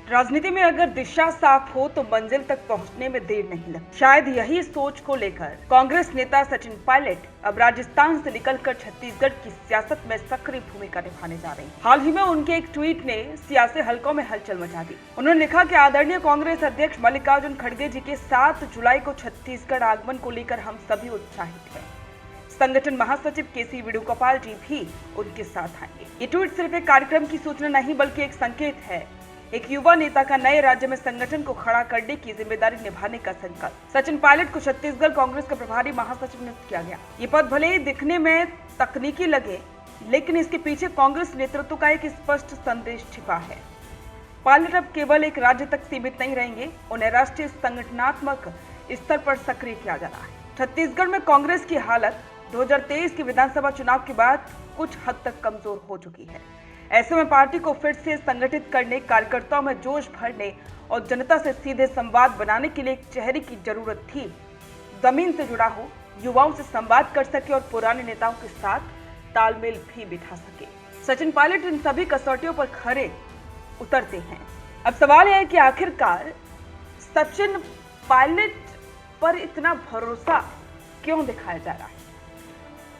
राजनीति में अगर दिशा साफ हो तो मंजिल तक पहुंचने में देर नहीं लगती। शायद यही सोच को लेकर कांग्रेस नेता सचिन पायलट अब राजस्थान से निकलकर छत्तीसगढ़ की सियासत में सक्रिय भूमिका निभाने जा रहे हैं। हाल ही में उनके एक ट्वीट ने सियासी हलकों में हलचल मचा दी। उन्होंने लिखा कि आदरणीय कांग्रेस अध्यक्ष मल्लिकार्जुन खड़गे जी के 7 जुलाई को छत्तीसगढ़ आगमन को लेकर हम सभी उत्साहित हैं। संगठन महासचिव केसी वेणुगोपाल जी भी उनके साथ आएंगे। ये ट्वीट सिर्फ एक कार्यक्रम की सूचना नहीं बल्कि एक संकेत है, एक युवा नेता का नए राज्य में संगठन को खड़ा करने की जिम्मेदारी निभाने का संकल्प। सचिन पायलट को छत्तीसगढ़ कांग्रेस का प्रभारी महासचिव नियुक्त किया गया। ये पद भले ही दिखने में तकनीकी लगे, लेकिन इसके पीछे कांग्रेस नेतृत्व का एक स्पष्ट संदेश छिपा है। पायलट अब केवल एक राज्य तक सीमित नहीं रहेंगे, उन्हें राष्ट्रीय संगठनात्मक स्तर पर सक्रिय किया जा रहा है। छत्तीसगढ़ में कांग्रेस की हालत 2023 के विधानसभा चुनाव के बाद कुछ हद तक कमजोर हो चुकी है। ऐसे में पार्टी को फिर से संगठित करने, कार्यकर्ताओं में जोश भरने और जनता से सीधे संवाद बनाने के लिए एक चेहरे की जरूरत थी। जमीन से जुड़ा हो, युवाओं से संवाद कर सके और पुराने नेताओं के साथ तालमेल भी बिठा सके। सचिन पायलट इन सभी कसौटियों पर खरे उतरते हैं। अब सवाल यह है कि आखिरकार सचिन पायलट पर इतना भरोसा क्यों दिखाया जा रहा है।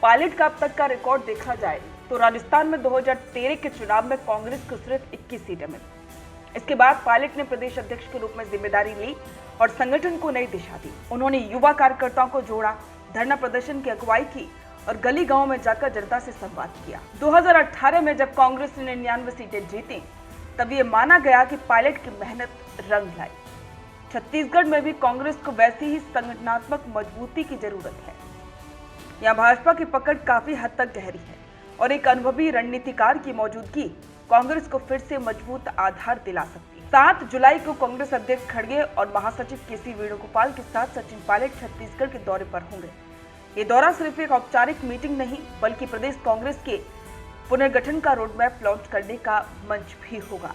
पायलट का अब तक का रिकॉर्ड देखा जाए तो राजस्थान में 2013 के चुनाव में कांग्रेस को सिर्फ 21 सीटें मिली। इसके बाद पायलट ने प्रदेश अध्यक्ष के रूप में जिम्मेदारी ली और संगठन को नई दिशा दी। उन्होंने युवा कार्यकर्ताओं को जोड़ा, धरना प्रदर्शन की अगुवाई की और गली गांव में जाकर जनता से संवाद किया। 2018 में जब कांग्रेस ने 99 सीटें जीती, तब ये माना गया कि पायलट की मेहनत रंग लाई। छत्तीसगढ़ में भी कांग्रेस को वैसी ही संगठनात्मक मजबूती की जरूरत है। यहाँ भाजपा की पकड़ काफी हद तक गहरी है और एक अनुभवी रणनीतिकार की मौजूदगी कांग्रेस को फिर से मजबूत आधार दिला सकती है। 7 जुलाई को कांग्रेस अध्यक्ष खड़गे और महासचिव केसी वेणुगोपाल के साथ सचिन पायलट छत्तीसगढ़ के दौरे पर होंगे। ये दौरा सिर्फ एक औपचारिक मीटिंग नहीं बल्कि प्रदेश कांग्रेस के पुनर्गठन का रोडमैप लॉन्च करने का मंच भी होगा।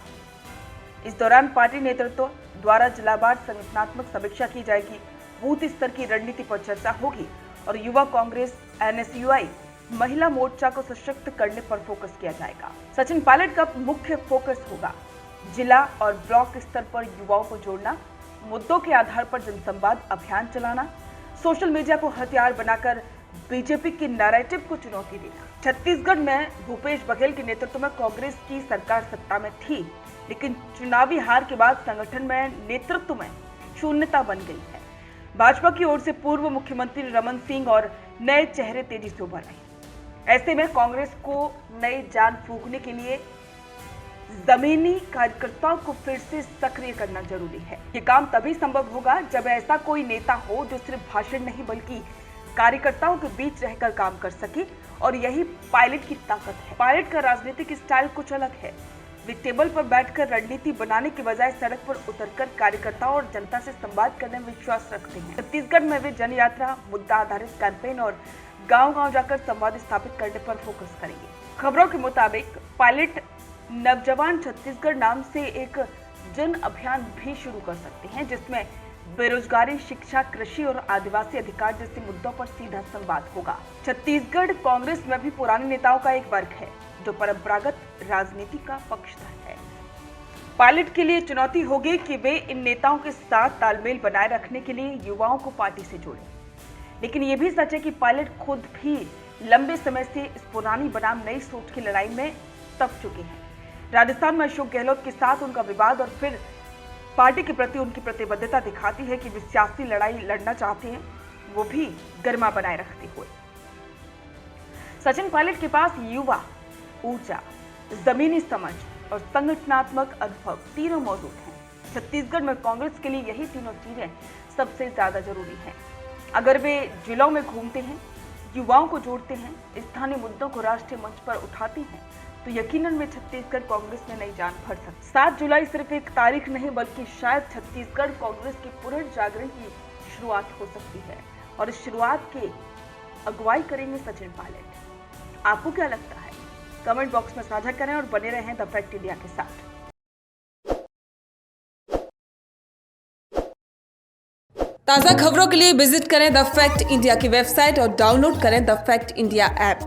इस दौरान पार्टी नेतृत्व द्वारा जिलावार संगठनात्मक समीक्षा की जाएगी, बूथ स्तर की रणनीति पर चर्चा होगी और युवा कांग्रेस, NSUI, महिला मोर्चा को सशक्त करने पर फोकस किया जाएगा। सचिन पायलट का मुख्य फोकस होगा जिला और ब्लॉक स्तर पर युवाओं को जोड़ना, मुद्दों के आधार पर जनसंवाद अभियान चलाना, सोशल मीडिया को हथियार बनाकर बीजेपी की नैरेटिव को चुनौती देना। छत्तीसगढ़ में भूपेश बघेल के नेतृत्व में कांग्रेस की सरकार सत्ता में थी, लेकिन चुनावी हार के बाद संगठन में नेतृत्व में शून्यता बन गई है। भाजपा की ओर से पूर्व मुख्यमंत्री रमन सिंह और नए चेहरे तेजी से उभर रहे हैं। ऐसे में कांग्रेस को नई जान फूंकने के लिए जमीनी कार्यकर्ताओं को फिर से सक्रिय करना जरूरी है। ये काम तभी संभव होगा जब ऐसा कोई नेता हो जो सिर्फ भाषण नहीं बल्कि कार्यकर्ताओं के बीच रहकर काम कर सके, और यही पायलट की ताकत है। पायलट का राजनीतिक स्टाइल कुछ अलग है। वे टेबल पर बैठकर रणनीति बनाने के बजाय सड़क पर उतरकर कार्यकर्ताओं और जनता से संवाद करने में विश्वास रखते हैं। छत्तीसगढ़ में वे जन यात्रा, मुद्दा आधारित कैंपेन और गांव-गांव जाकर संवाद स्थापित करने पर फोकस करेंगे। खबरों के मुताबिक पायलट नवजवान छत्तीसगढ़ नाम से एक जन अभियान भी शुरू कर सकते हैं, जिसमें बेरोजगारी, शिक्षा, कृषि और आदिवासी अधिकार जैसे मुद्दों पर सीधा संवाद होगा। छत्तीसगढ़ कांग्रेस में भी पुराने नेताओं का एक वर्ग है जो परंपरागत राजनीति का पक्षधर है। पायलट के लिए चुनौती होगी कि वे इन नेताओं के साथ तालमेल बनाए रखने के लिए युवाओं को पार्टी से जोड़ें। लेकिन ये भी सच है कि पायलट खुद भी लंबे समय से इस पुरानी बनाम नई सोच की लड़ाई में तप चुके हैं। राजस्थान में अशोक गहलोत के साथ उनका विवाद और फिर पार्टी के प्रति उनकी प्रतिबद्धता दिखाती है कि वे सियासी लड़ाई लड़ना चाहते हैं, वो भी गर्मा बनाए रखते हुए। सचिन पायलट के पास युवा ऊर्जा, जमीनी समझ और संगठनात्मक अनुभव तीनों मौजूद हैं। छत्तीसगढ़ में कांग्रेस के लिए यही तीनों चीजें सबसे ज्यादा जरूरी हैं। अगर वे जिलों में घूमते हैं, युवाओं को जोड़ते हैं, स्थानीय मुद्दों को राष्ट्रीय मंच पर उठाते हैं, तो यकीनन वे छत्तीसगढ़ कांग्रेस में नई जान भर सकते। 7 जुलाई सिर्फ एक तारीख नहीं बल्कि शायद छत्तीसगढ़ कांग्रेस के पुनर्जागरण की शुरुआत हो सकती है, और इस शुरुआत की अगुवाई करेंगे सचिन पायलट। आपको क्या लगता है? कमेंट बॉक्स में साझा करें और बने रहें द फैक्ट इंडिया के साथ। ताज़ा खबरों के लिए विजिट करें द फैक्ट इंडिया की वेबसाइट और डाउनलोड करें द फैक्ट इंडिया ऐप।